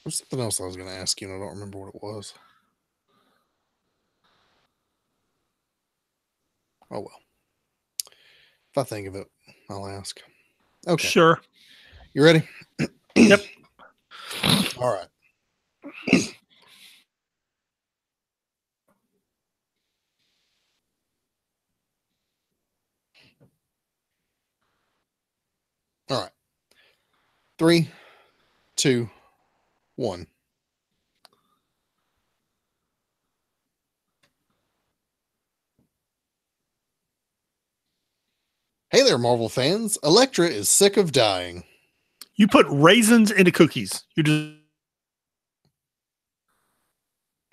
There's something else I was going to ask you, and I don't remember what it was. Oh, well. If I think of it, I'll ask. Okay. Sure. You ready? Yep. All right. All right. 3, 2, 1. Hey there, Marvel fans. Elektra is sick of dying. You put raisins into cookies. You just.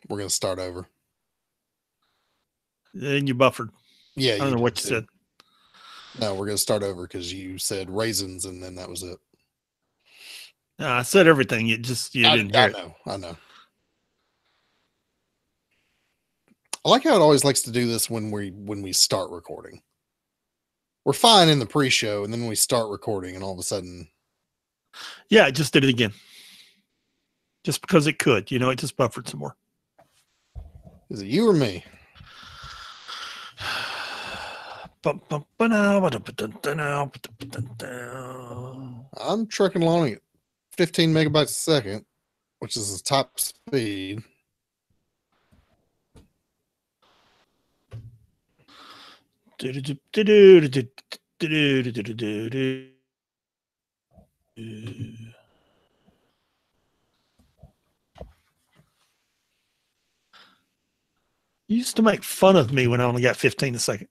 We're going to start over. Then you buffered. Yeah, I don't know what you said. No, we're going to start over because you said raisins and then that was it. No, I said everything. You didn't hear it. I know. I like how it always likes to do this when we start recording. We're fine in the pre-show, and then we start recording, and all of a sudden, yeah, it just did it again. Just because it could, it just buffered some more. Is it you or me? I'm trucking along at 15 megabytes a second, which is the top speed. You used to make fun of me when I only got 15 a second.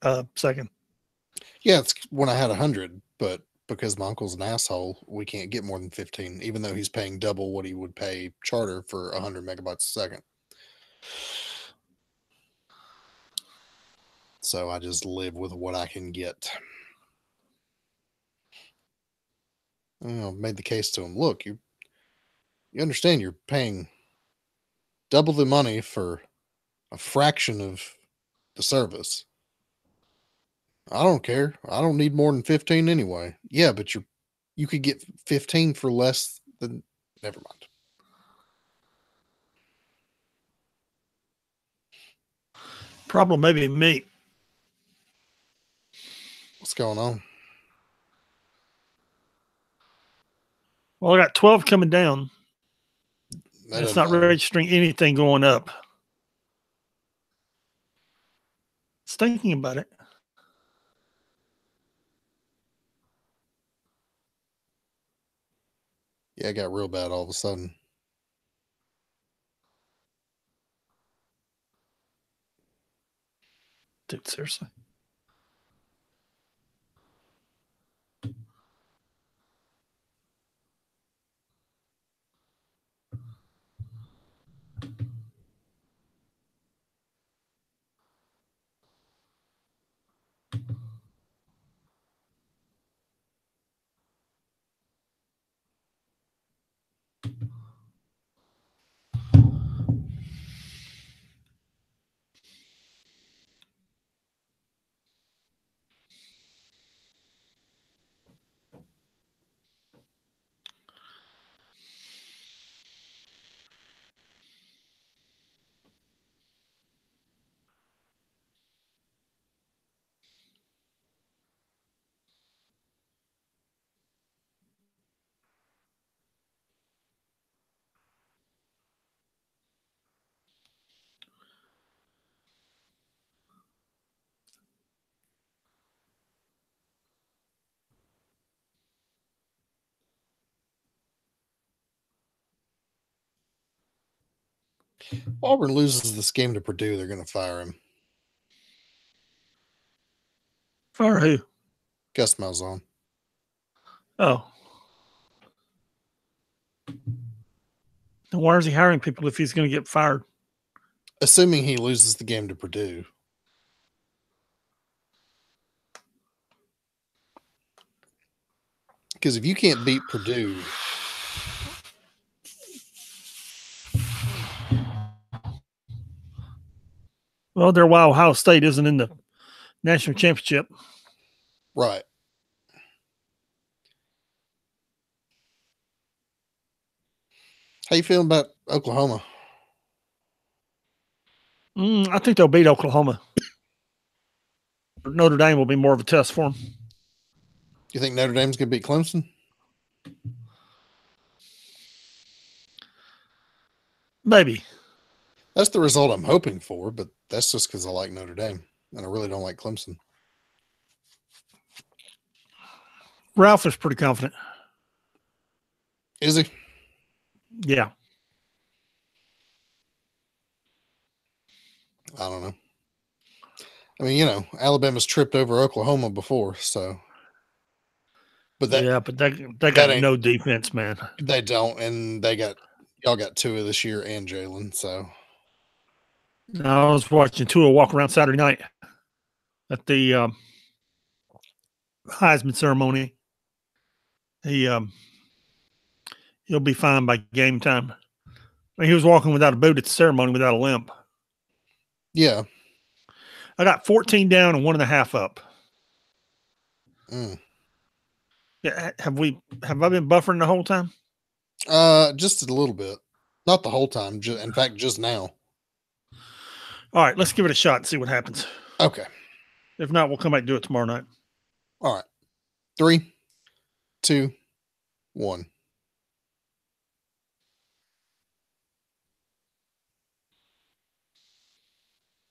Yeah, it's when I had 100, but because my uncle's an asshole, we can't get more than 15, even though he's paying double what he would pay Charter for 100 megabytes a second. So I just live with what I can get. I've made the case to him. Look, you understand you're paying double the money for a fraction of the service. I don't care. I don't need more than 15 anyway. Yeah, but you could get 15 for less than. Never mind. Problem maybe me. What's going on? Well, I got 12 coming down. It's not registering anything going up. It's thinking about it. Yeah, it got real bad all of a sudden. Dude, seriously. Auburn loses this game to Purdue, they're going to fire him. Fire who? Gus Malzahn. Oh. And why is he hiring people if he's going to get fired? Assuming he loses the game to Purdue. Because if you can't beat Purdue... Well, they're why Ohio State isn't in the national championship. Right. How you feeling about Oklahoma? I think they'll beat Oklahoma. Notre Dame will be more of a test for them. You think Notre Dame's going to beat Clemson? Maybe. That's the result I'm hoping for, but that's just because I like Notre Dame, and I really don't like Clemson. Ralph is pretty confident. Is he? Yeah. I don't know. I mean, Alabama's tripped over Oklahoma before, so. But they got no defense, man. They don't, and y'all got Tua this year and Jalen, so. I was watching Tua walk around Saturday night at the Heisman ceremony. He'll be fine by game time. I mean, he was walking without a boot at the ceremony without a limp. Yeah. I got 14 down and 1.5 up. Yeah, have I been buffering the whole time? Just a little bit. Not the whole time. In fact, just now. All right, let's give it a shot and see what happens. Okay. If not, we'll come back and do it tomorrow night. All right. 3, 2, 1.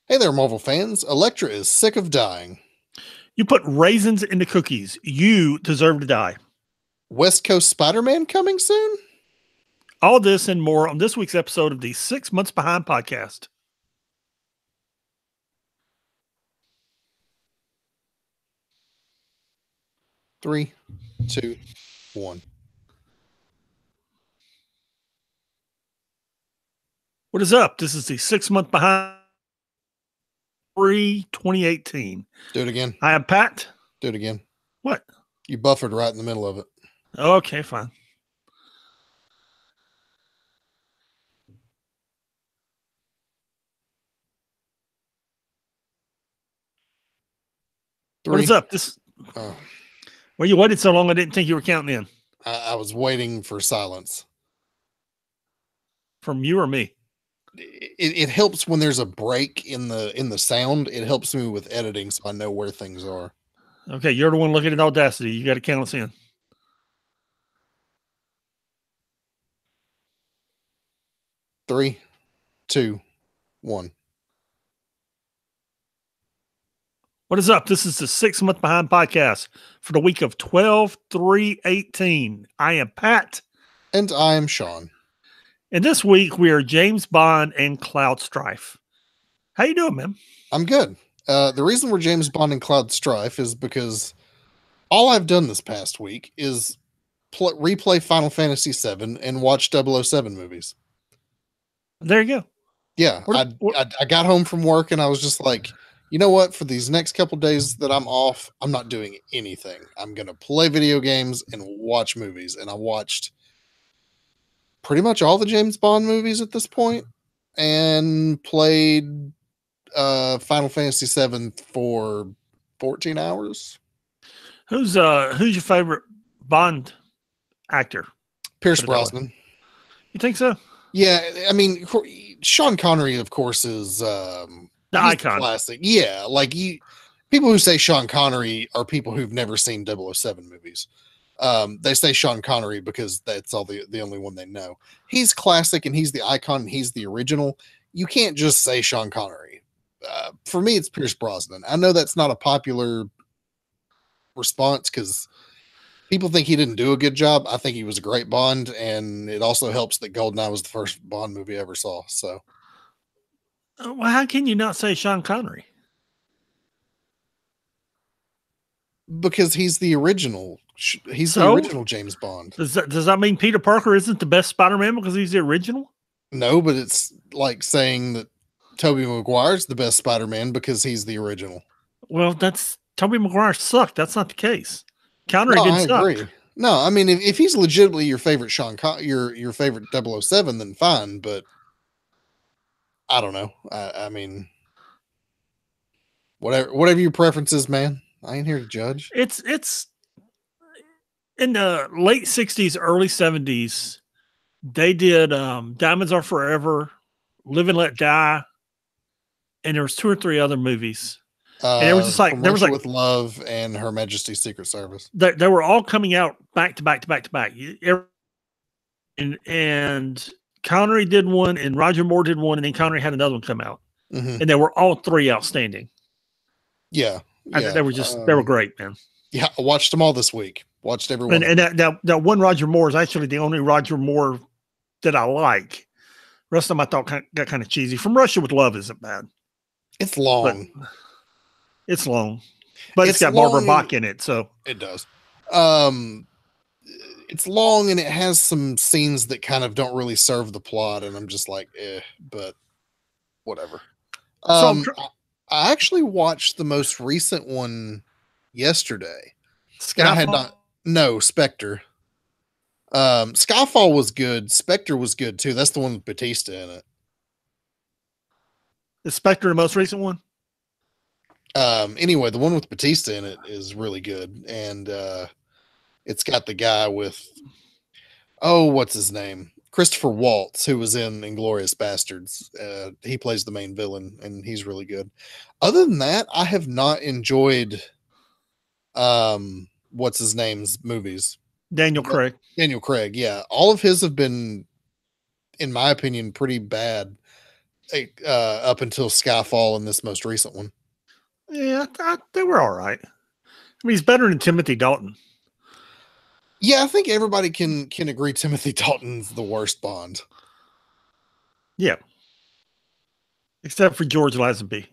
Hey there, Marvel fans. Elektra is sick of dying. You put raisins into cookies. You deserve to die. West Coast Spider-Man coming soon? All this and more on this week's episode of the 6 Months Behind podcast. Three, 2, 1. What is up? This is the 6 Month Behind 2018. Do it again. I am Pat. Do it again. What? You buffered right in the middle of it. Okay, fine. What is up? Well, you waited so long, I didn't think you were counting in. I was waiting for silence. From you or me? It helps when there's a break in the sound. It helps me with editing, so I know where things are. Okay, you're the one looking at Audacity. You got to count us in. Three, 2, 1. What is up? This is the 6 Month Behind podcast for the week of 12/3/18. I am Pat. And I am Sean. And this week we are James Bond and Cloud Strife. How you doing, man? I'm good. The reason we're James Bond and Cloud Strife is because all I've done this past week is replay Final Fantasy VII and watch 007 movies. There you go. Yeah, I got home from work and I was just like, you know what? For these next couple days that I'm off, I'm not doing anything. I'm going to play video games and watch movies. And I watched pretty much all the James Bond movies at this point and played Final Fantasy VII for 14 hours. Who's your favorite Bond actor? Pierce Brosnan. You think so? Yeah, I mean, Sean Connery, of course, is the icon. Classic. Yeah, like people who say Sean Connery are people who've never seen 007 movies. They say Sean Connery because that's all the only one they know. He's classic and he's the icon and he's the original. You can't just say Sean Connery. For me, it's Pierce Brosnan. I know that's not a popular response because people think he didn't do a good job. I think he was a great Bond, and it also helps that GoldenEye was the first Bond movie I ever saw. So, well, how can you not say Sean Connery? Because he's the original. He's the original James Bond. Does that mean Peter Parker isn't the best Spider-Man because he's the original? No, but it's like saying that Tobey Maguire's the best Spider-Man because he's the original. Well, Tobey Maguire sucked. That's not the case. Connery didn't suck. I agree. No, I mean, if he's legitimately your favorite your favorite 007, then fine. But I don't know. I mean, whatever your preference is, man. I ain't here to judge. It's in the late 60s, early 70s. They did Diamonds Are Forever, Live and Let Die, and there was 2 or 3 other movies. And there was just like From there was Russia like with Love and Her Majesty's Secret Service. they were all coming out back to back to back to back. And Connery did one, and Roger Moore did one, and then Connery had another one come out, Mhm. and they were all 3 outstanding. Yeah, yeah. They were just they were great, man. Yeah, I watched them all this week. Watched every one. And that one Roger Moore is actually the only Roger Moore that I like. The rest of them I thought got kind of cheesy. From Russia with Love isn't bad. It's long. It's long, but it's got Barbara Bach in it, so it does. It's long and it has some scenes that kind of don't really serve the plot, and I'm just like, but whatever. I actually watched the most recent one yesterday. Skyfall? I had not. No, Spectre. Skyfall was good. Spectre was good too. That's the one with Batista in it. Is Spectre the most recent one? Anyway, the one with Batista in it is really good, and it's got the guy with what's his name? Christopher Waltz, who was in Inglourious Bastards. He plays the main villain, and he's really good. Other than that, I have not enjoyed what's his name's movies. Daniel Craig. Daniel Craig, yeah. All of his have been, in my opinion, pretty bad up until Skyfall and this most recent one. Yeah, they were all right. I mean, he's better than Timothy Dalton. Yeah, I think everybody can agree Timothy Dalton's the worst Bond. Yeah. Except for George Lazenby.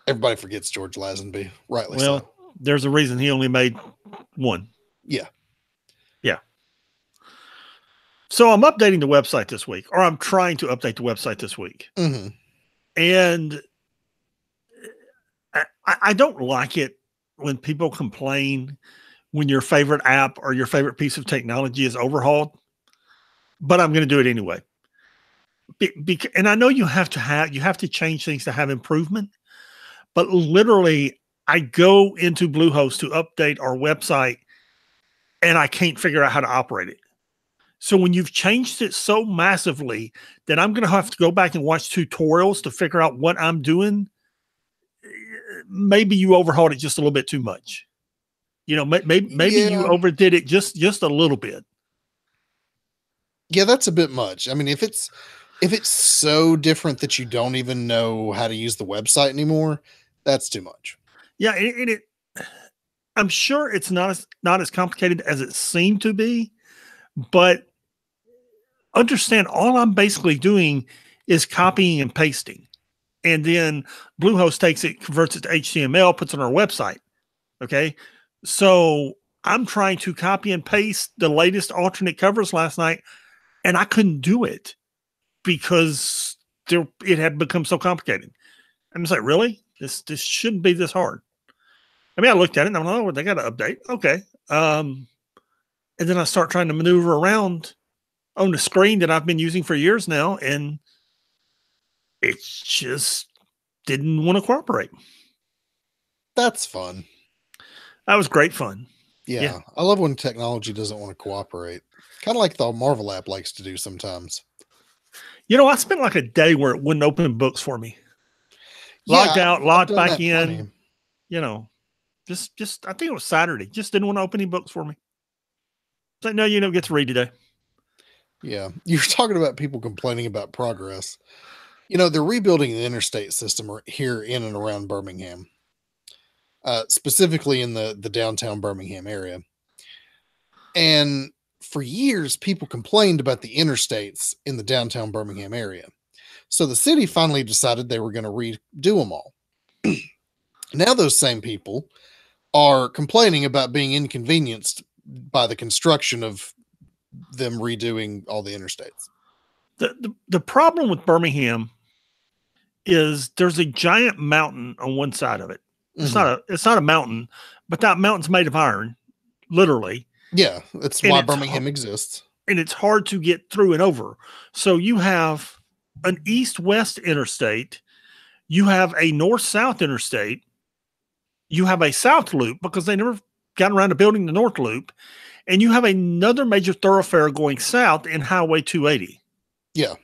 Everybody forgets George Lazenby, rightly so. Well, there's a reason he only made one. Yeah. Yeah. So I'm updating the website this week, or I'm trying to update the website this week. Mm-hmm. And I don't like it when people complain when your favorite app or your favorite piece of technology is overhauled, but I'm going to do it anyway. And I know you have to change things to have improvement, but literally I go into Bluehost to update our website and I can't figure out how to operate it. So when you've changed it so massively that I'm going to have to go back and watch tutorials to figure out what I'm doing, maybe you overhauled it just a little bit too much. You know, maybe you overdid it just a little bit. Yeah, that's a bit much. I mean, if it's so different that you don't even know how to use the website anymore, that's too much. Yeah, I'm sure it's not as complicated as it seemed to be, but understand all I'm basically doing is copying and pasting. And then Bluehost takes it, converts it to HTML, puts it on our website. Okay. So I'm trying to copy and paste the latest alternate covers last night, and I couldn't do it because it had become so complicated. I'm just like, really? This shouldn't be this hard. I mean, I looked at it and I'm like, oh, they got to update. Okay. And then I start trying to maneuver around on the screen that I've been using for years now, and it just didn't want to cooperate. That's fun. That was great fun. Yeah. I love when technology doesn't want to cooperate. Kind of like the Marvel app likes to do sometimes. You know, I spent like a day where it wouldn't open books for me. Logged out, logged back in. Plenty. You know, just I think it was Saturday. Just didn't want to open any books for me. It's like, no, you don't get to read today. Yeah. You're talking about people complaining about progress. You know, they're rebuilding the interstate system here in and around Birmingham. Specifically in the downtown Birmingham area. And for years, people complained about the interstates in the downtown Birmingham area. So the city finally decided they were going to redo them all. Now those same people are complaining about being inconvenienced by the construction of them redoing all the interstates. The problem with Birmingham is there's a giant mountain on one side of it. It's not a mountain, but that mountain's made of iron, literally. Yeah, that's why Birmingham exists. And it's hard to get through and over. So you have an east-west interstate, you have a north-south interstate, you have a south loop because they never got around to building the north loop, and you have another major thoroughfare going south in Highway 280. Yeah.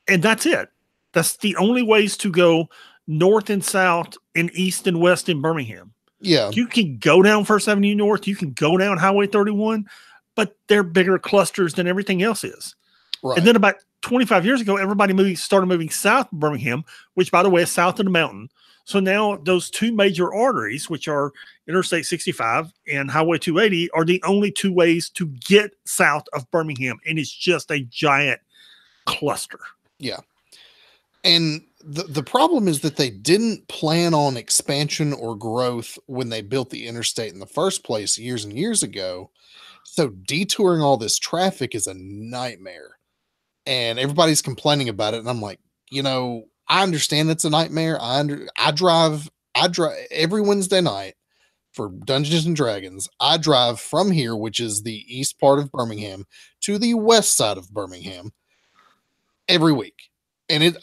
And that's it. That's the only ways to go north and south and east and west in Birmingham. Yeah. You can go down First Avenue North, you can go down Highway 31, but they're bigger clusters than everything else is. Right. And then about 25 years ago, everybody started moving south of Birmingham, which, by the way, is south of the mountain. So now those two major arteries, which are Interstate 65 and Highway 280, are the only two ways to get south of Birmingham. And it's just a giant cluster. Yeah. And the problem is that they didn't plan on expansion or growth when they built the interstate in the first place years and years ago. So detouring all this traffic is a nightmare. And everybody's complaining about it. And I'm like, I understand it's a nightmare. I drive every Wednesday night for Dungeons and Dragons. I drive from here, which is the east part of Birmingham, to the west side of Birmingham every week. And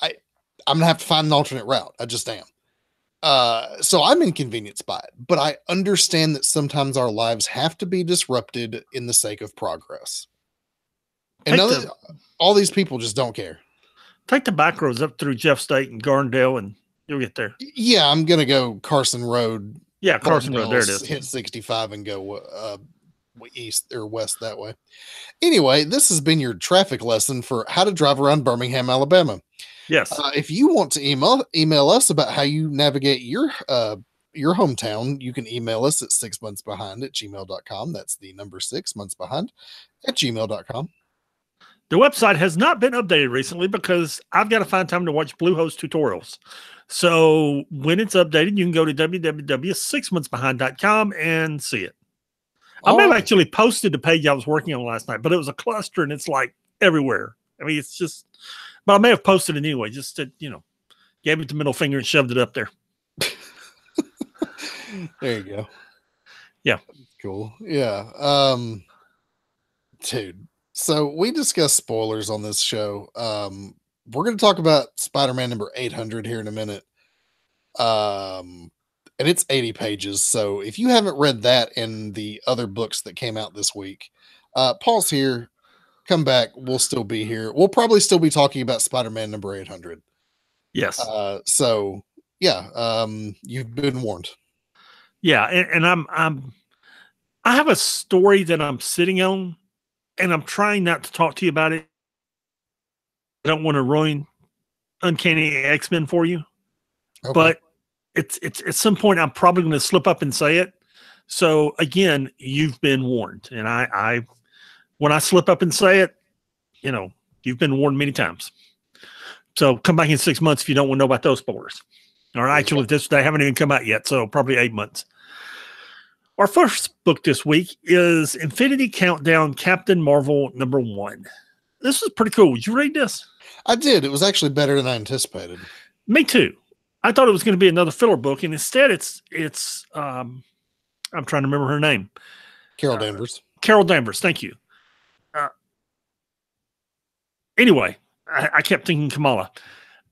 I'm gonna have to find an alternate route. I just am. So I'm inconvenienced by it, but I understand that sometimes our lives have to be disrupted in the sake of progress. And all these people just don't care. Take the back roads up through Jeff State and Garndale, and you'll get there. Yeah, I'm gonna go Carson Road. Yeah, Carson Road. There it is. Hit 65 and go east or west that way. Anyway, this has been your traffic lesson for how to drive around Birmingham, Alabama. Yes. If you want to email us about how you navigate your hometown, you can email us at 6monthsbehind@gmail.com. That's the number 6 months behind at gmail.com. The website has not been updated recently because I've got to find time to watch Bluehost tutorials. So when it's updated, you can go to www.6monthsbehind.com and see it. I may have actually posted the page I was working on last night, but it was a cluster and it's like everywhere. I mean, it's just, but I may have posted it anyway, just to, gave it the middle finger and shoved it up there. There you go. Yeah. Cool. Yeah. Dude. So we discussed spoilers on this show. We're going to talk about Spider-Man number 800 here in a minute. And it's 80 pages. So if you haven't read that and the other books that came out this week, pause here, come back. We'll still be here. We'll probably still be talking about Spider-Man number 800. Yes. So yeah, you've been warned. Yeah. And I have a story that I'm sitting on, and I'm trying not to talk to you about it. I don't want to ruin Uncanny X-Men for you, but it's at some point I'm probably going to slip up and say it. So again, you've been warned, and I when I slip up and say it, you've been warned many times. So come back in 6 months if you don't want to know about those spoilers. Or actually, they haven't even come out yet, so probably 8 months. Our first book this week is Infinity Countdown Captain Marvel #1. This was pretty cool. Did you read this? I did. It was actually better than I anticipated. Me too. I thought it was going to be another filler book, and instead it's I'm trying to remember her name. Carol Danvers. Carol Danvers. Thank you. Anyway, I kept thinking Kamala.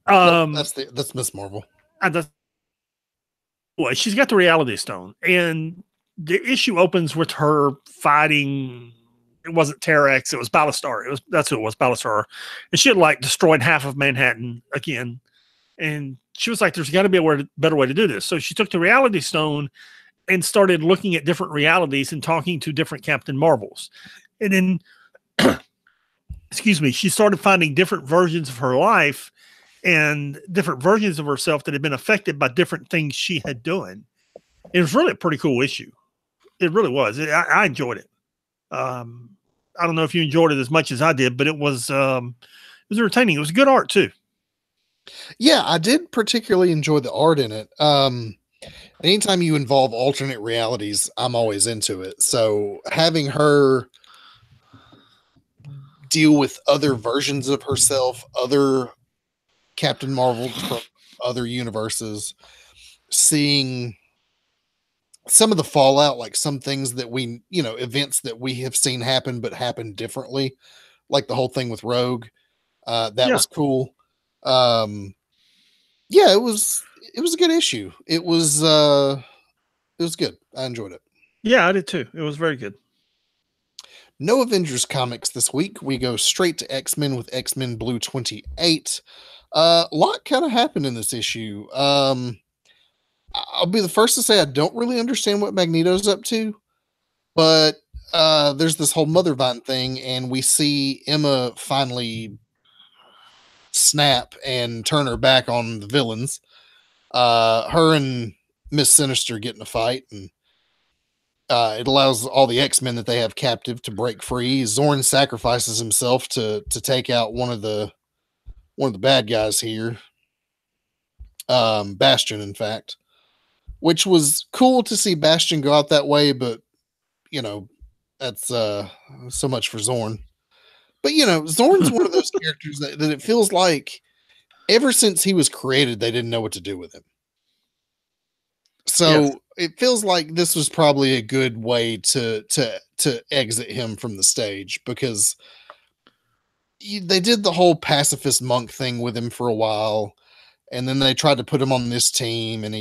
That's Miss Marvel. Well, she's got the Reality Stone, and the issue opens with her fighting. It wasn't Terrax, it was Battlestar. That's who it was, Battlestar. And she had destroyed half of Manhattan again. And she was like, there's got to be a better way to do this. So she took the Reality Stone and started looking at different realities and talking to different Captain Marvels. And then, excuse me, she started finding different versions of her life and different versions of herself that had been affected by different things she had done. It was really a pretty cool issue. It really was. I enjoyed it. I don't know if you enjoyed it as much as I did, but it was entertaining. It was good art too. Yeah, I did particularly enjoy the art in it. Anytime you involve alternate realities, I'm always into it. So having her deal with other versions of herself, other Captain Marvel from other universes, seeing some of the fallout, like some things that we, events that we have seen happen, but happen differently, like the whole thing with Rogue. That was cool. Yeah, it was a good issue. It was good. I enjoyed it. Yeah, I did too. It was very good. No Avengers comics this week. We go straight to X-Men with X-Men Blue 28. A lot kind of happened in this issue. I'll be the first to say I don't really understand what Magneto's up to, but there's this whole Mother Vine thing, and we see Emma finally snap and turn her back on the villains. Her and Miss Sinister get in a fight, and it allows all the X-Men that they have captive to break free. Zorn sacrifices himself to take out one of the bad guys here. Bastion, in fact, which was cool to see Bastion go out that way, but that's so much for Zorn. But Zorn's one of those characters that it feels like ever since he was created, they didn't know what to do with him. So it feels like this was probably a good way to exit him from the stage, because they did the whole pacifist monk thing with him for a while, and then they tried to put him on this team, and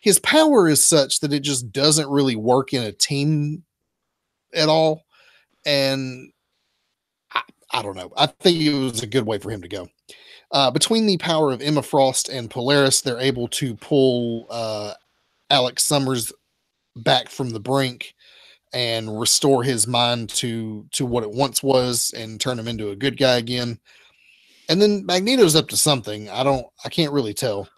his power is such that it just doesn't really work in a team at all. And I don't know. I think it was a good way for him to go. Between the power of Emma Frost and Polaris, they're able to pull Alex Summers back from the brink and restore his mind to what it once was and turn him into a good guy again. And then Magneto's up to something. I can't really tell.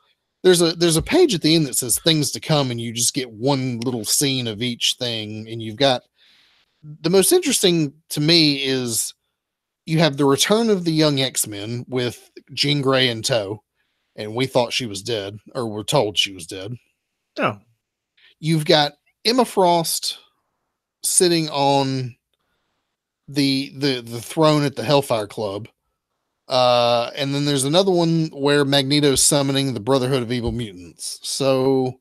There's a page at the end that says things to come, and you just get one little scene of each thing. And you've got the most interesting to me is you have the return of the young X-Men with Jean Grey in tow, and we thought she was dead, or we're told she was dead. Oh. You've got Emma Frost sitting on the throne at the Hellfire Club. And then there's another one where Magneto's summoning the Brotherhood of Evil Mutants. So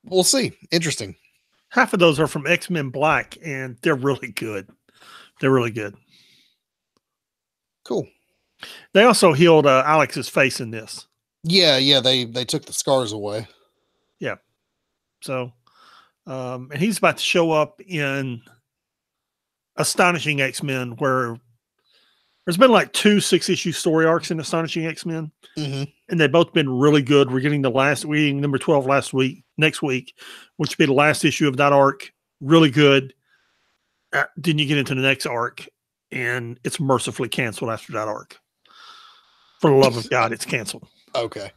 we'll see. Interesting. Half of those are from X-Men Black, and they're really good. They're really good. Cool. They also healed Alex's face in this. Yeah. They took the scars away. Yeah. So, and he's about to show up in Astonishing X-Men, where there's been like 2 6-issue story arcs in Astonishing X-Men, and they've both been really good. We're getting number 12 next week, which will be the last issue of that arc. Really good. Then you get into the next arc, and it's mercifully canceled after that arc. For the love of God, it's canceled. Okay.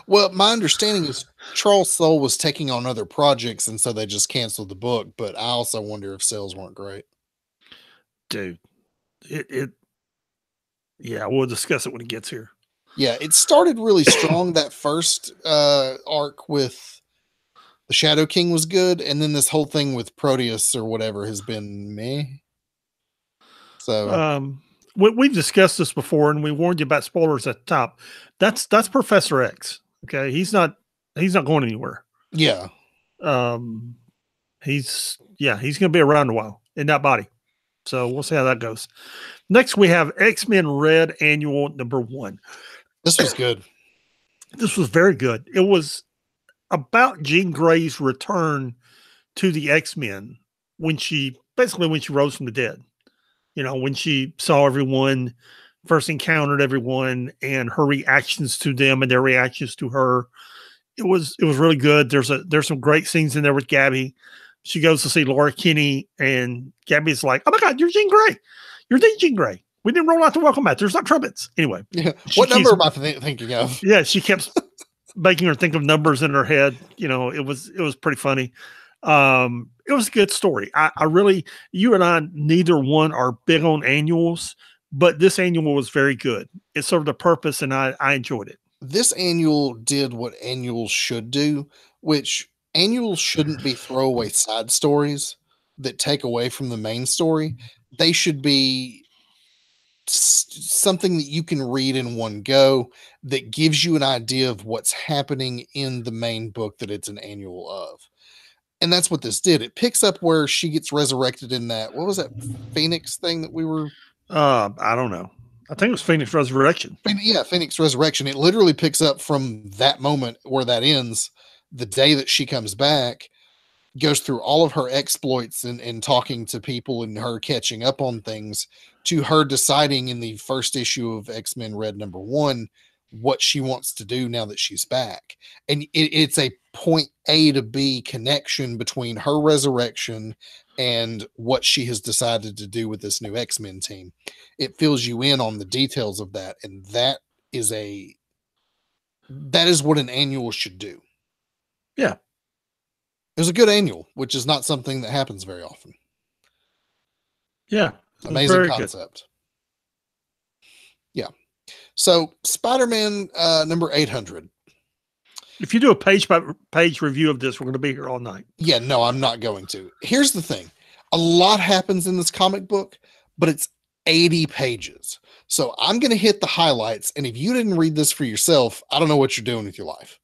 Well, my understanding is Charles Soule was taking on other projects, and so they just canceled the book. But I also wonder if sales weren't great. Dude, yeah, we'll discuss it when it gets here. Yeah, it started really strong. That first arc with the Shadow King was good, and then this whole thing with Proteus or whatever has been meh. So we've discussed this before, and we warned you about spoilers at the top. That's Professor X. Okay, he's not going anywhere. Yeah. He's going to be around a while in that body. So we'll see how that goes. Next, we have X-Men Red Annual #1. This was good. This was very good. It was about Jean Grey's return to the X-Men when she rose from the dead. When she saw everyone, first encountered everyone, and her reactions to them and their reactions to her. It was really good. There's some great scenes in there with Gabby. She goes to see Laura Kinney, and Gabby's like, "Oh my God, you're Jean Grey. You're the Jean Grey. We didn't roll out the welcome mat. There's not trumpets." Anyway. Yeah. What number am I thinking of? Yeah, she kept making her think of numbers in her head. It was pretty funny. It was a good story. I really, you and I, neither one are big on annuals, but this annual was very good. It served a purpose, and I enjoyed it. This annual did what annuals should do, which annuals shouldn't be throwaway side stories that take away from the main story. They should be something that you can read in one go that gives you an idea of what's happening in the main book that it's an annual of. And that's what this did. It picks up where she gets resurrected in that, what was that Phoenix thing that we were? I don't know. I think it was Phoenix Resurrection. Yeah, Phoenix Resurrection. It literally picks up from that moment where that ends, the day that she comes back. goes through all of her exploits and talking to people and her catching up on things, to her deciding in the first issue of X-Men Red #1 what she wants to do now that she's back. And it's a point A to B connection between her resurrection and what she has decided to do with this new X-Men team. It fills you in on the details of that, and that is what an annual should do. Yeah. It was a good annual, which is not something that happens very often. Yeah. Amazing concept. Good. Yeah. So Spider-Man number 800. If you do a page by page review of this, we're going to be here all night. Yeah, no, I'm not going to. Here's the thing. A lot happens in this comic book, but it's 80 pages. So I'm going to hit the highlights. And if you didn't read this for yourself, I don't know what you're doing with your life.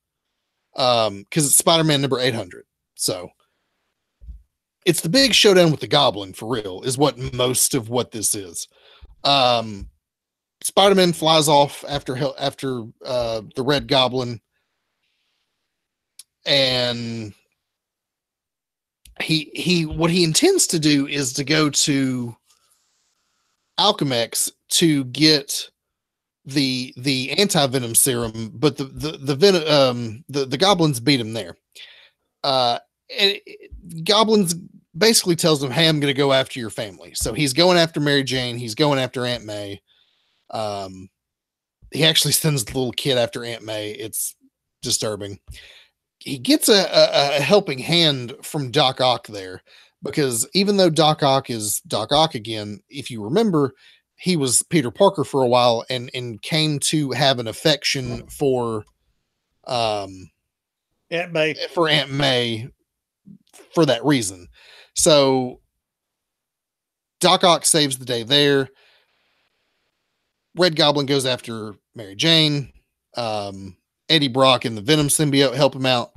Because it's Spider-Man number 800. So it's the big showdown with the Goblin, for real, is what most of what this is. Spider-Man flies off after the Red Goblin, and he what he intends to do is to go to Alchemax to get the anti-venom serum, but the goblins beat him there. Goblins basically tells him, hey, I'm going to go after your family. So he's going after Mary Jane. He's going after Aunt May. He actually sends the little kid after Aunt May. It's disturbing. He gets a helping hand from Doc Ock there, because even though Doc Ock is Doc Ock again, if you remember, he was Peter Parker for a while and came to have an affection for Aunt May. For Aunt May for that reason. So Doc Ock saves the day there. Red Goblin goes after Mary Jane. Eddie Brock and the Venom symbiote help him out.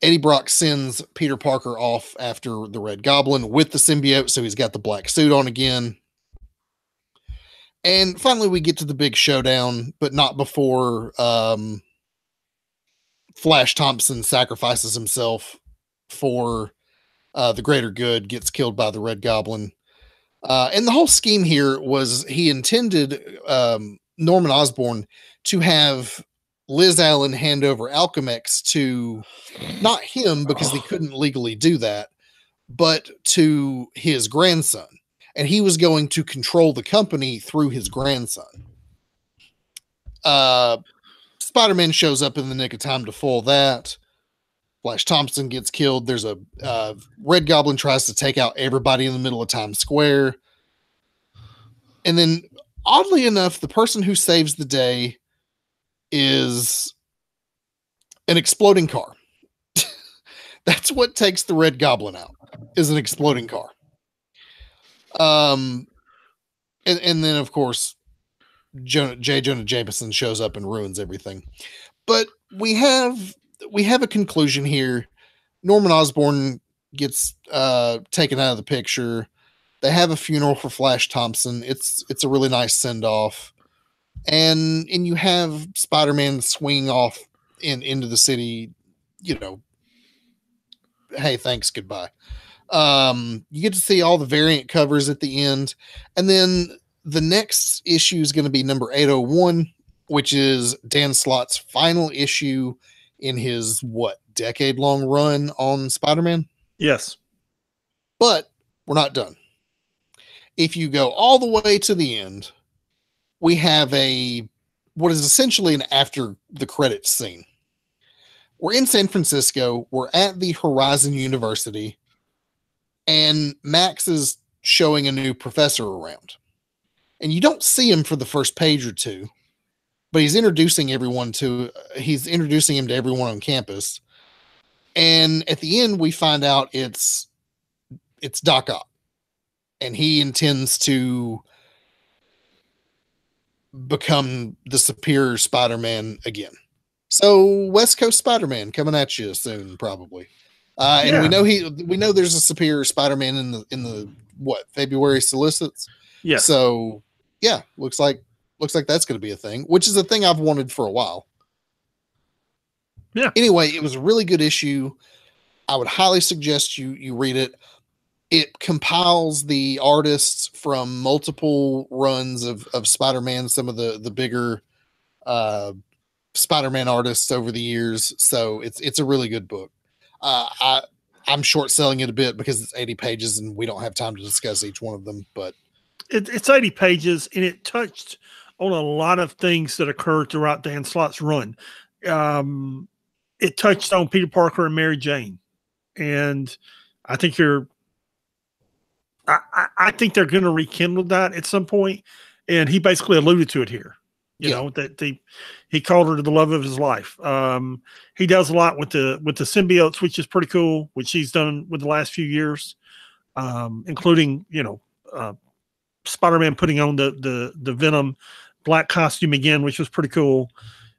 Eddie Brock sends Peter Parker off after the Red Goblin with the symbiote, so he's got the black suit on again. And finally, we get to the big showdown, but not before Flash Thompson sacrifices himself for the greater good, gets killed by the Red Goblin. And the whole scheme here was he intended Norman Osborn to have Liz Allen hand over Alchemax to not him, because he couldn't legally do that, but to his grandson. And he was going to control the company through his grandson. Spider-Man shows up in the nick of time to foil that. Flash Thompson gets killed. There's a Red Goblin tries to take out everybody in the middle of Times Square. And then, oddly enough, the person who saves the day is an exploding car. That's what takes the Red Goblin out, is an exploding car. And then, of course, J. Jonah Jameson shows up and ruins everything. But we have a conclusion here. Norman Osborn gets taken out of the picture. They have a funeral for Flash Thompson. It's a really nice send-off. And you have Spider-Man swinging off into the city, hey, thanks, goodbye. You get to see all the variant covers at the end. And then the next issue is going to be number 801, which is Dan Slott's final issue in his, decade-long run on Spider-Man? Yes. But we're not done. If you go all the way to the end, we have what is essentially an after the credits scene. We're in San Francisco. We're at the Horizon University, and Max is showing a new professor around. And you don't see him for the first page or two, but he's introducing him to everyone on campus. And at the end, we find out it's Doc Ock, and he intends to become the superior Spider-Man again. So West Coast Spider-Man coming at you soon, probably. And we know there's a superior Spider-Man in the February solicits. Yeah. So yeah, looks like that's going to be a thing, which is a thing I've wanted for a while. Yeah. Anyway, it was a really good issue. I would highly suggest you read it. It compiles the artists from multiple runs of Spider-Man, some of the bigger uh, Spider-Man artists over the years. So it's a really good book. I'm short selling it a bit because it's 80 pages and we don't have time to discuss each one of them. But It's 80 pages, and it touched on a lot of things that occurred throughout Dan Slott's run. It touched on Peter Parker and Mary Jane, and I think I think they're going to rekindle that at some point. And he basically alluded to it here. You know that he called her the love of his life. He does a lot with the symbiotes, which is pretty cool, which he's done with the last few years, including Spider-Man putting on the Venom black costume again, which was pretty cool.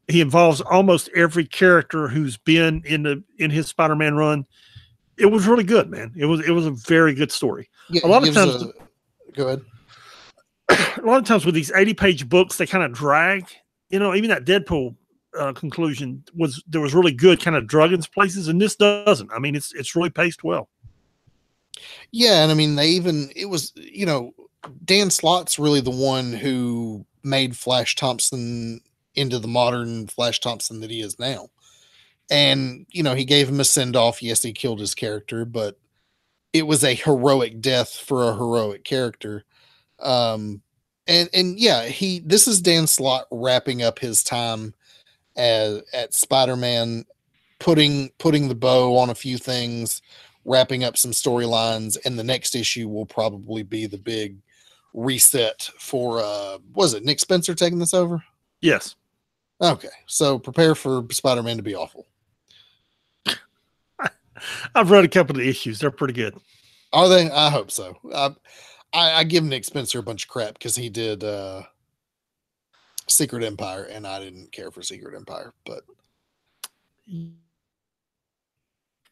He involves almost every character who's been in his Spider-Man run. It was really good, man. It was a very good story. Yeah, a lot of times, go ahead. A lot of times with these 80-page books, they kind of drag. Even that Deadpool conclusion was really good, kind of drug into places, and this doesn't. I mean, it's really paced well. Yeah, and I mean it was Dan Slott's really the one who made Flash Thompson into the modern Flash Thompson that he is now. And, he gave him a send off. Yes, he killed his character, but it was a heroic death for a heroic character. And yeah, this is Dan Slott wrapping up his time at Spider-Man, putting the bow on a few things, wrapping up some storylines, and the next issue will probably be the big reset for was it Nick Spencer taking this over? Yes. Okay, so prepare for Spider-Man to be awful. I've read a couple of the issues. They're pretty good. Are they? I hope so. I give Nick Spencer a bunch of crap because he did Secret Empire, and I didn't care for Secret Empire, but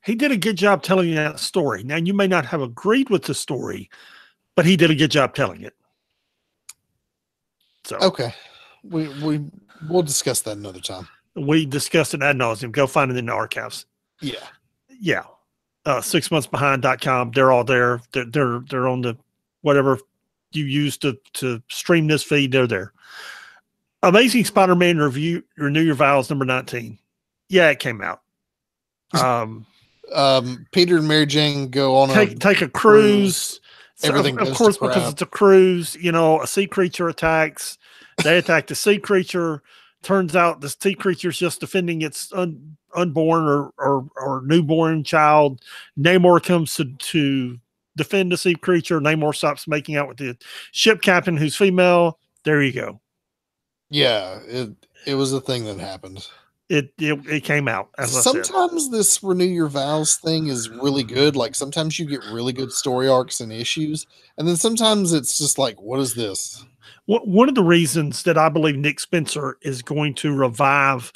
he did a good job telling that story. Now, you may not have agreed with the story, but he did a good job telling it. So okay, we'll discuss that another time. We discussed it ad nauseum. Go find it in the archives. Yeah. 6monthsbehind.com. They're all there. They're on the whatever you use to stream this feed. They're there. Amazing Spider-Man Review, Renew Your Vows, number 19. Yeah, it came out. Peter and Mary Jane go on take a cruise. Everything of course, because it's a cruise, a sea creature attacks. They attack the sea creature. Turns out the sea creature is just defending its unborn or newborn child. Namor comes to defend the sea creature. Namor stops making out with the ship captain, who's female. There you go. Yeah, it was a thing that happened. It came out. Sometimes this Renew Your Vows thing is really good. Like sometimes you get really good story arcs and issues, and then sometimes it's just like, what is this? One of the reasons that I believe Nick Spencer is going to revive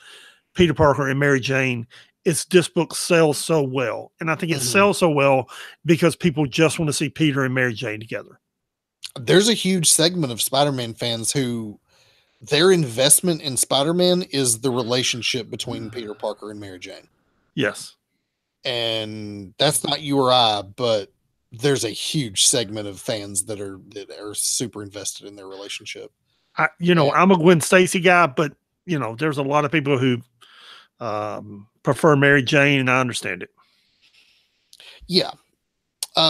Peter Parker and Mary Jane is this book sells so well, and I think it sells so well because people just want to see Peter and Mary Jane together. There's a huge segment of Spider-Man fans who their investment in Spider-Man is the relationship between Peter Parker and Mary Jane. Yes. And that's not you or I, but there's a huge segment of fans that are super invested in their relationship. I'm a Gwen Stacy guy, but there's a lot of people who prefer Mary Jane, and I understand it. Yeah.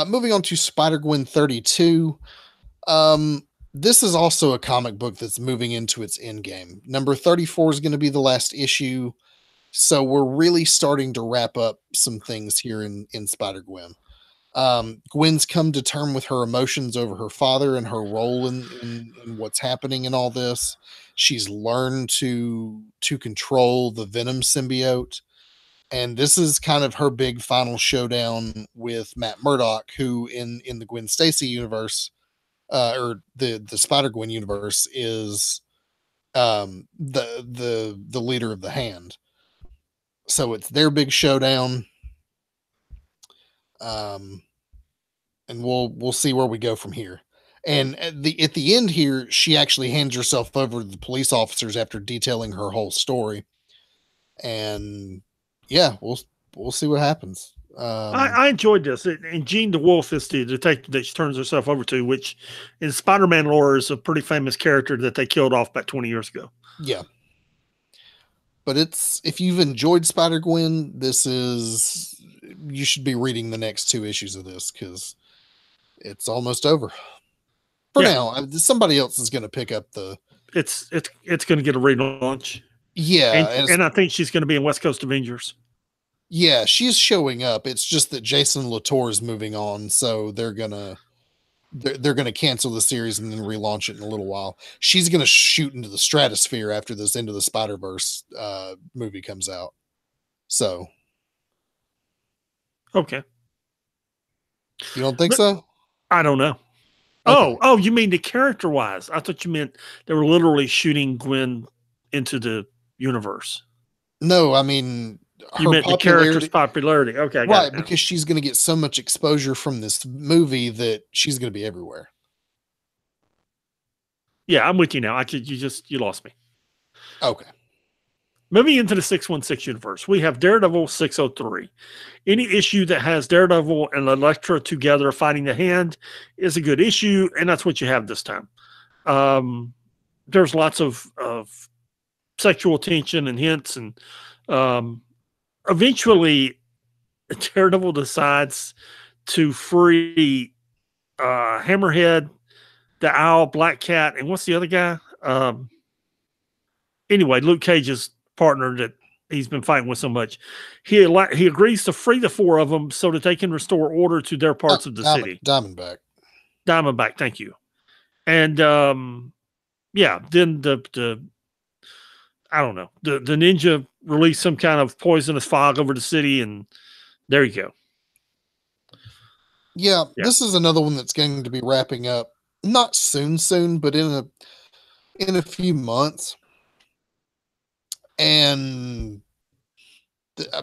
Moving on to Spider-Gwen 32. This is also a comic book that's moving into its end game. Number 34 is going to be the last issue. So we're really starting to wrap up some things here in Spider-Gwen. Gwen's come to term with her emotions over her father and her role in what's happening in all this. She's learned to control the Venom symbiote. And this is kind of her big final showdown with Matt Murdock, who in the Gwen Stacy universe, or the Spider-Gwen universe, is the leader of the Hand. So it's their big showdown. And we'll see where we go from here. And at the end here, she actually hands herself over to the police officers after detailing her whole story. And yeah, we'll see what happens. I enjoyed this. And Jean DeWolf is the detective that she turns herself over to, which in Spider-Man lore is a pretty famous character that they killed off about 20 years ago. Yeah. But if you've enjoyed Spider-Gwen, you should be reading the next 2 issues of this because it's almost over. For now, somebody else is going to pick up the. It's going to get a relaunch. Yeah, and I think she's going to be in West Coast Avengers. Yeah, she's showing up. It's just that Jason Latour is moving on, so they're gonna cancel the series and then relaunch it in a little while. She's gonna shoot into the stratosphere after this Into the Spider-Verse movie comes out. So, okay, you don't think so? I don't know. Okay. Oh, you mean the character-wise? I thought you meant they were literally shooting Gwen into the universe. No, I mean you meant the character's popularity. Okay, right, because she's going to get so much exposure from this movie that she's going to be everywhere. Yeah, I'm with you now. You lost me. Okay. Moving into the 616 universe, we have Daredevil 603. Any issue that has Daredevil and Elektra together fighting the Hand is a good issue, and that's what you have this time. There's lots of sexual tension and hints, and eventually Daredevil decides to free Hammerhead, the Owl, Black Cat, and what's the other guy? Anyway, Luke Cage's partner that he's been fighting with so much. He agrees to free the 4 of them so that they can restore order to their parts of the city. Diamondback, thank you. And then the I don't know, the ninja released some kind of poisonous fog over the city, and there you go. Yeah, this is another one that's going to be wrapping up not soon, but in a few months. And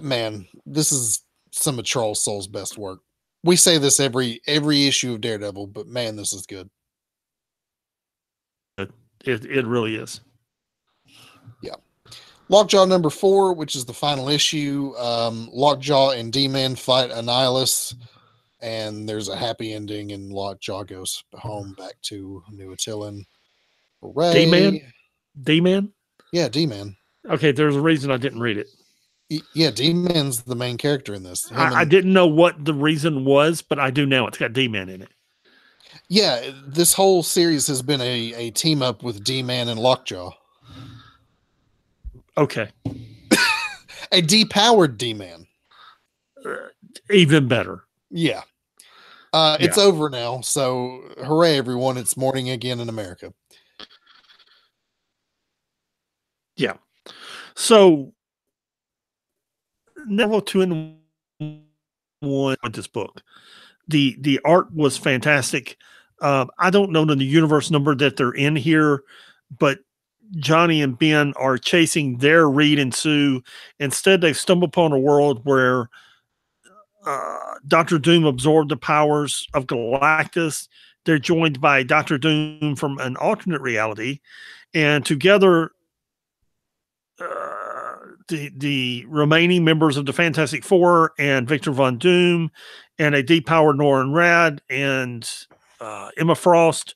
man, this is some of Charles Soule's best work. We say this every issue of Daredevil, but man, this is good. It really is. Yeah. Lockjaw number 4, which is the final issue. Lockjaw and D-Man fight Annihilus, and there's a happy ending, and Lockjaw goes home back to New Attilan. Hooray. D-Man? Yeah, D-Man. Okay, there's a reason I didn't read it. Yeah, D-Man's the main character in this. I didn't know what the reason was, but I do now. It's got D-Man in it. Yeah, this whole series has been a team up with D-Man and Lockjaw. Okay. A depowered D-Man. Even better. Yeah. It's over now, so hooray, everyone. It's morning again in America. Yeah. So, level 2 and 1 with this book. The art was fantastic. I don't know the universe number that they're in here, but Johnny and Ben are chasing their Reed and Sue. Instead, they stumble upon a world where Dr. Doom absorbed the powers of Galactus. They're joined by Dr. Doom from an alternate reality, and together the remaining members of the Fantastic Four and Victor Von Doom and a depowered Norrin Radd and Emma Frost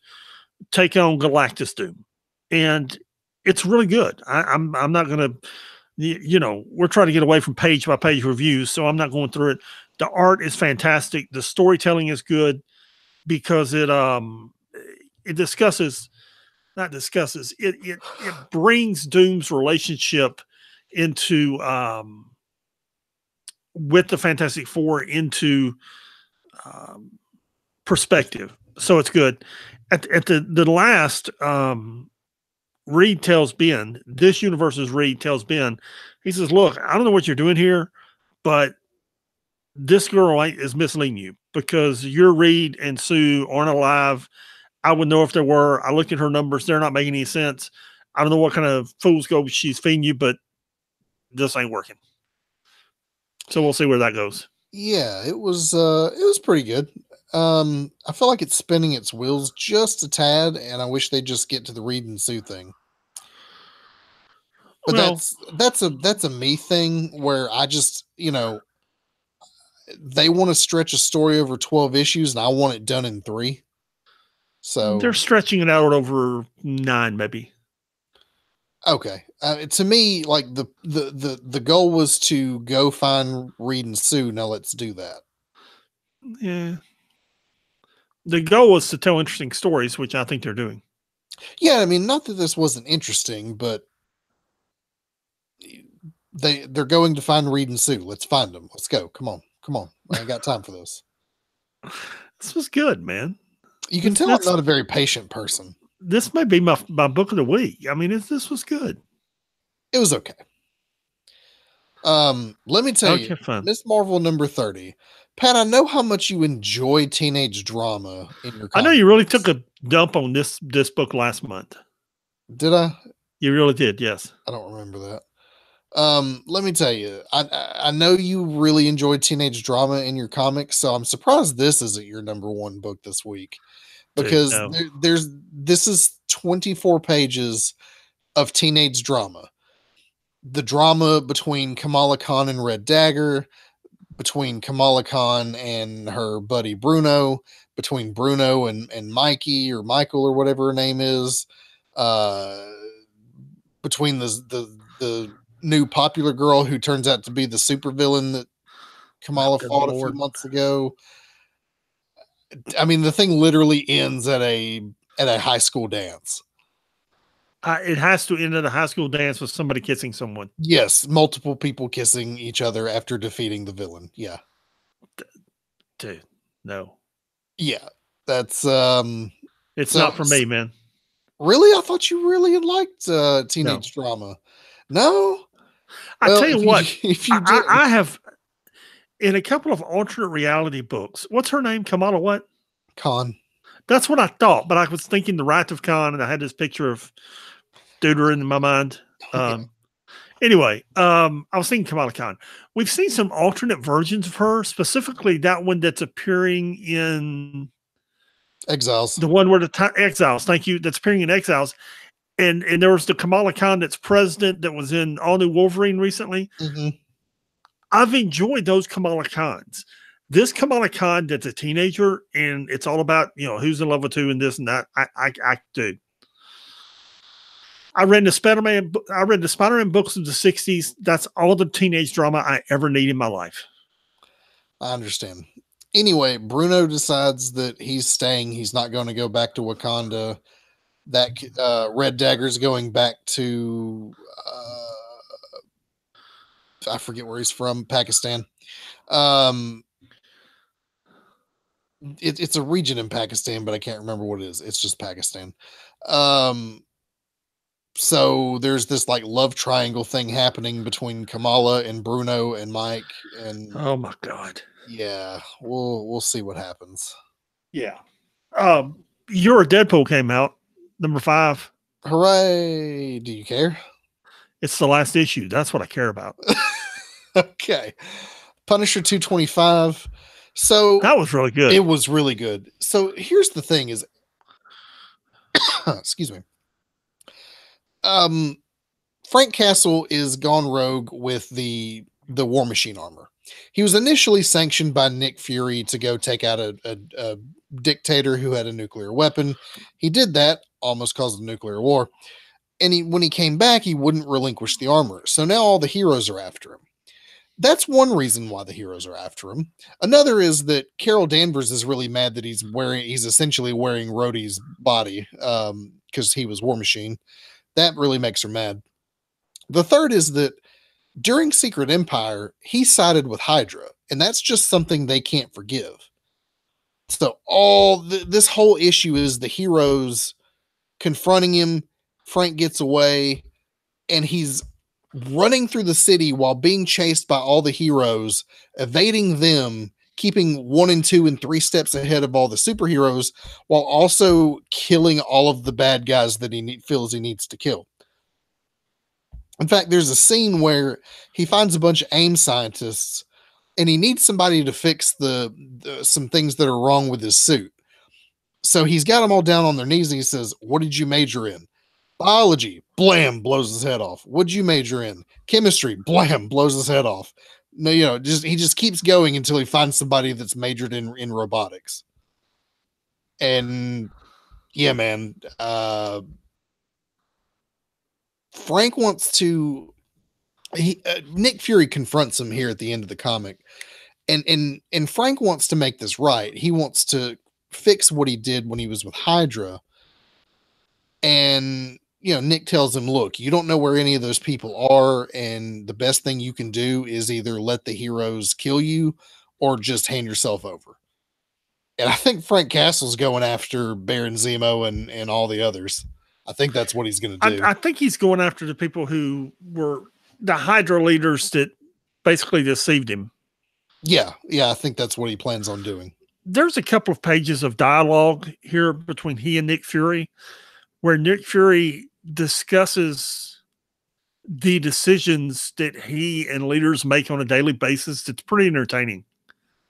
take on Galactus Doom. And it's really good. I'm not going to, we're trying to get away from page by page reviews, so I'm not going through it. The art is fantastic. The storytelling is good because it brings Doom's relationship into with the Fantastic Four into perspective. So it's good. At the last, Reed tells Ben, this universe's Reed tells Ben, he says, look, I don't know what you're doing here, but this girl is misleading you because your Reed and Sue aren't alive. I would know if there were. I looked at her numbers. They're not making any sense. I don't know what kind of fool's gold she's feeding you, but this ain't working. So we'll see where that goes. Yeah, it was pretty good. I feel like it's spinning its wheels just a tad, and I wish they'd just get to the Reed and Sue thing. But Well, that's a me thing where I just, they want to stretch a story over 12 issues and I want it done in 3. they're So, stretching it out over 9, maybe. okay. To me, like the goal was to go find Reed and Sue. Now let's do that. Yeah. The goal was to tell interesting stories, which I think they're doing. Yeah, I mean, not that this wasn't interesting, but they're going to find Reed and Sue. Let's find them. Let's go. Come on. Come on. I ain't got time for this. This was good, man. You can tell I'm not a very patient person. This may be my book of the week. I mean, this was good. It was okay. Let me tell you, Miss Marvel number 30. Pat, I know how much you enjoy teenage drama in your I know you really took a dump on this book last month. Did I? You really did, yes. I don't remember that. Let me tell you, I know you really enjoyed teenage drama in your comics, so I'm surprised this isn't your number 1 book this week. Because this is 24 pages of teenage drama. The drama between Kamala Khan and Red Dagger, between Kamala Khan and her buddy Bruno, between Bruno and Mikey or Michael or whatever her name is, between the new popular girl who turns out to be the supervillain that Kamala fought a few months ago. I mean, the thing literally ends at a high school dance. It has to end at a high school dance with somebody kissing someone. Yes, multiple people kissing each other after defeating the villain. Yeah. Dude, no. Yeah, that's it's not for me, man. Really? I thought you really liked teenage drama. No? I tell you what, if you did, I have in a couple of alternate reality books. What's her name? Kamala what? Khan. That's what I thought, but I was thinking the Wrath of Khan, and I had this picture of Deuter in my mind. Anyway, I was thinking Kamala Khan. We've seen some alternate versions of her, specifically that one that's appearing in Exiles. The one where the Exiles, thank you, that's appearing in Exiles. And there was the Kamala Khan that's president that was in All New Wolverine recently. Mm-hmm. I've enjoyed those Kamala Khans. This Kamala Khan that's a teenager, and it's all about, who's in love with who and this and that. I do. I read the Spider-Man books of the 60s. That's all the teenage drama I ever need in my life. I understand. Anyway, Bruno decides that he's staying. He's not going to go back to Wakanda. That Red Dagger's going back to I forget where he's from, Pakistan. It's a region in Pakistan, but I can't remember what it is. It's just Pakistan. So there's this like love triangle thing happening between Kamala and Bruno and Mike, and oh my god, yeah, we'll see what happens. Yeah. You're a Deadpool came out, number 5. Hooray! Do you care? It's the last issue. That's what I care about. Okay. Punisher 225. So that was really good. It was really good. So here's the thing is excuse me. Frank Castle is gone rogue with the War Machine armor. He was initially sanctioned by Nick Fury to go take out a dictator who had a nuclear weapon. He did that, almost caused a nuclear war. And when he came back, he wouldn't relinquish the armor. So now all the heroes are after him. That's one reason why the heroes are after him. Another is that Carol Danvers is really mad that he's essentially wearing Rhodey's body because he was War Machine. That really makes her mad. The third is that during Secret Empire, he sided with Hydra, and that's just something they can't forgive. So this whole issue is the heroes confronting him. Frank gets away, and he's running through the city while being chased by all the heroes, evading them, keeping 1 and 2 and 3 steps ahead of all the superheroes, while also killing all of the bad guys that he feels he needs to kill. In fact, there's a scene where he finds a bunch of AIM scientists, and he needs somebody to fix some things that are wrong with his suit. So he's got them all down on their knees, and he says, "What did you major in?" Biology, blam, blows his head off. What'd you major in? Chemistry, blam, blows his head off. No, he just keeps going until he finds somebody that's majored in robotics. And yeah, man, Frank wants to. Nick Fury confronts him here at the end of the comic, and Frank wants to make this right. He wants to fix what he did when he was with Hydra. And Nick tells him, look, you don't know where any of those people are, and the best thing you can do is either let the heroes kill you or just hand yourself over. And I think Frank Castle's going after Baron Zemo and all the others. I think that's what he's going to do. I think he's going after the people who were the Hydra leaders that basically deceived him. Yeah, I think that's what he plans on doing. There's a couple of pages of dialogue here between he and Nick Fury, where Nick Fury discusses the decisions that he and leaders make on a daily basis. It's pretty entertaining.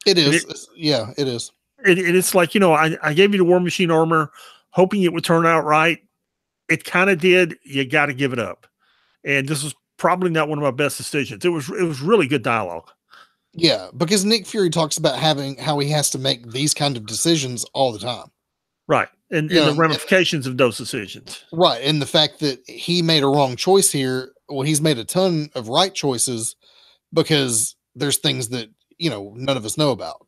It is. It is. It's like, I gave you the War Machine armor, hoping it would turn out right. It kind of did. You got to give it up. And this was probably not one of my best decisions. It was really good dialogue. Yeah, because Nick Fury talks about how he has to make these kind of decisions all the time. Right. And the ramifications of those decisions. Right. And the fact that he made a wrong choice here, well, he's made a ton of right choices because there's things that, none of us know about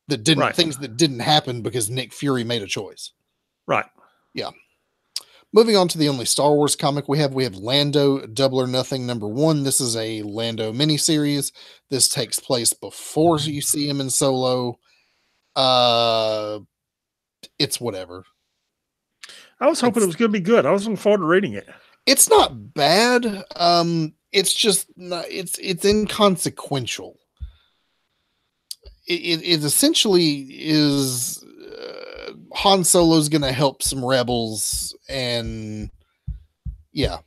things that didn't happen because Nick Fury made a choice. Right. Yeah. Moving on to the only Star Wars comic we have Lando Double or Nothing #1. This is a Lando miniseries. This takes place before you see him in Solo. It's whatever. I was hoping it was going to be good. I was looking forward to reading it. It's not bad. It's just not, it's inconsequential. It essentially is Han Solo's going to help some rebels, and yeah,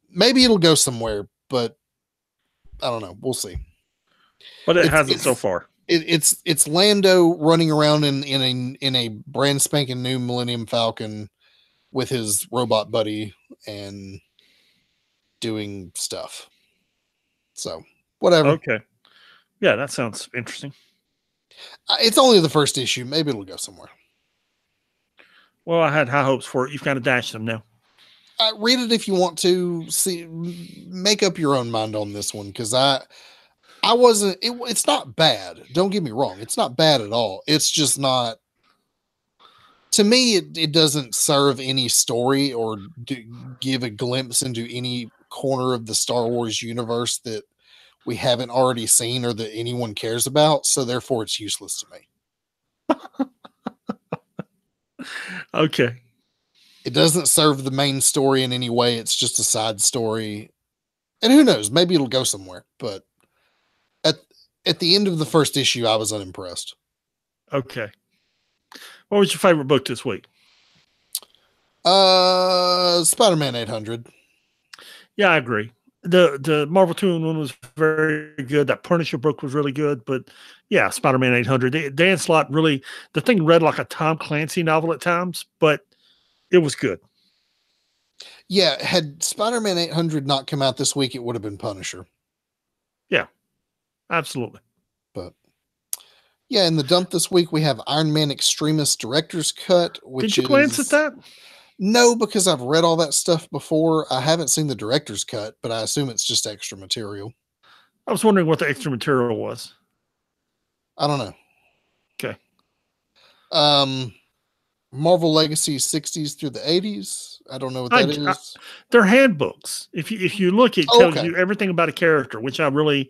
maybe it'll go somewhere, but I don't know. We'll see. But it hasn't so far. It's Lando running around in a brand spanking new Millennium Falcon with his robot buddy and doing stuff. So whatever. Okay. Yeah, that sounds interesting. It's only the first issue. Maybe it'll go somewhere. Well, I had high hopes for it. You've kind of dashed them now. Read it if you want to. Make up your own mind on this one, because I wasn't. It's not bad. Don't get me wrong. It's not bad at all. It's just not. To me, it doesn't serve any story or give a glimpse into any corner of the Star Wars universe that we haven't already seen or that anyone cares about. So therefore, it's useless to me. Okay. It doesn't serve the main story in any way. It's just a side story. And who knows? Maybe it'll go somewhere. But at the end of the first issue, I was unimpressed. Okay. What was your favorite book this week? Spider-Man 800. Yeah, I agree. The Marvel 2-in-1 was very good. That Punisher book was really good. But yeah, Spider-Man 800. Dan Slott really, the thing read like a Tom Clancy novel at times, but it was good. Yeah, had Spider-Man 800 not come out this week, it would have been Punisher. Yeah, absolutely. But yeah, in the dump this week, we have Iron Man Extremis Director's Cut. Did you glance at that? No, because I've read all that stuff before. I haven't seen the Director's Cut, but I assume it's just extra material. I was wondering what the extra material was. I don't know. Okay. Marvel Legacy 60s through the 80s. I don't know what that is. They're handbooks. If you look, it tells you everything about a character, which I really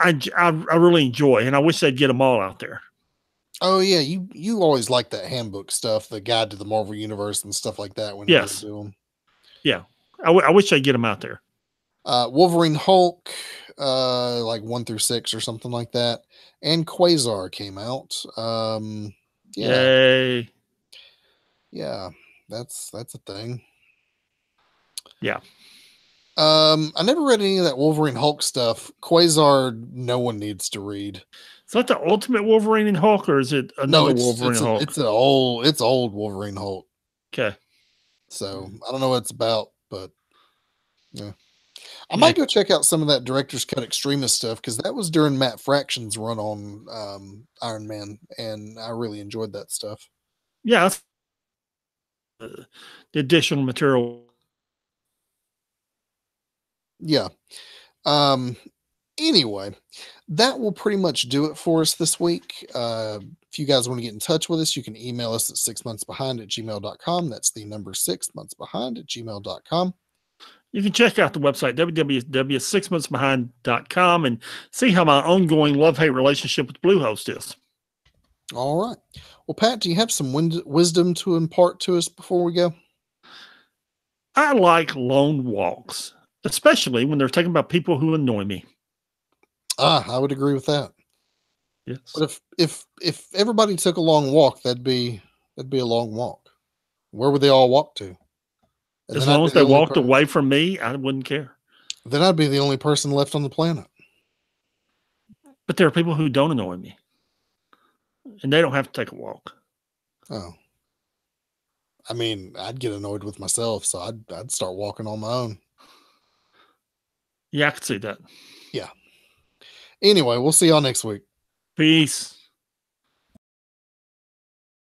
enjoy, and I wish they'd get them all out there. Oh yeah, you always like that handbook stuff, the guide to the Marvel Universe and stuff like that. When you do them, yeah, I wish they'd get them out there. Wolverine, Hulk, like 1 through 6 or something like that, and Quasar came out. Yay! Yeah, that's a thing. Yeah. I never read any of that Wolverine Hulk stuff. Quasar, no one needs to read. Is that the Ultimate Wolverine and Hulk, or is it another Wolverine Hulk? It's old Wolverine Hulk. Okay. So I don't know what it's about, but yeah. I might go check out some of that director's cut extremist stuff because that was during Matt Fraction's run on Iron Man, and I really enjoyed that stuff. Yeah, that's the additional material. Yeah. Anyway, that will pretty much do it for us this week. If you guys want to get in touch with us, you can email us at 6monthsbehind@gmail.com. That's the number 6monthsbehind@gmail.com. You can check out the website, www.6monthsbehind.com, and see how my ongoing love-hate relationship with Bluehost is. All right. Well, Pat, do you have some wisdom to impart to us before we go? I like lone walks, especially when they're talking about people who annoy me. I would agree with that. Yes. But if everybody took a long walk, that'd be a long walk. Where would they all walk to? And As then I'd long be as the they only walked away from me, I wouldn't care. Then I'd be the only person left on the planet. But there are people who don't annoy me, and they don't have to take a walk. Oh. I mean, I'd get annoyed with myself, so I'd start walking on my own. Yeah, I could see that. Yeah. Anyway, we'll see y'all next week. Peace.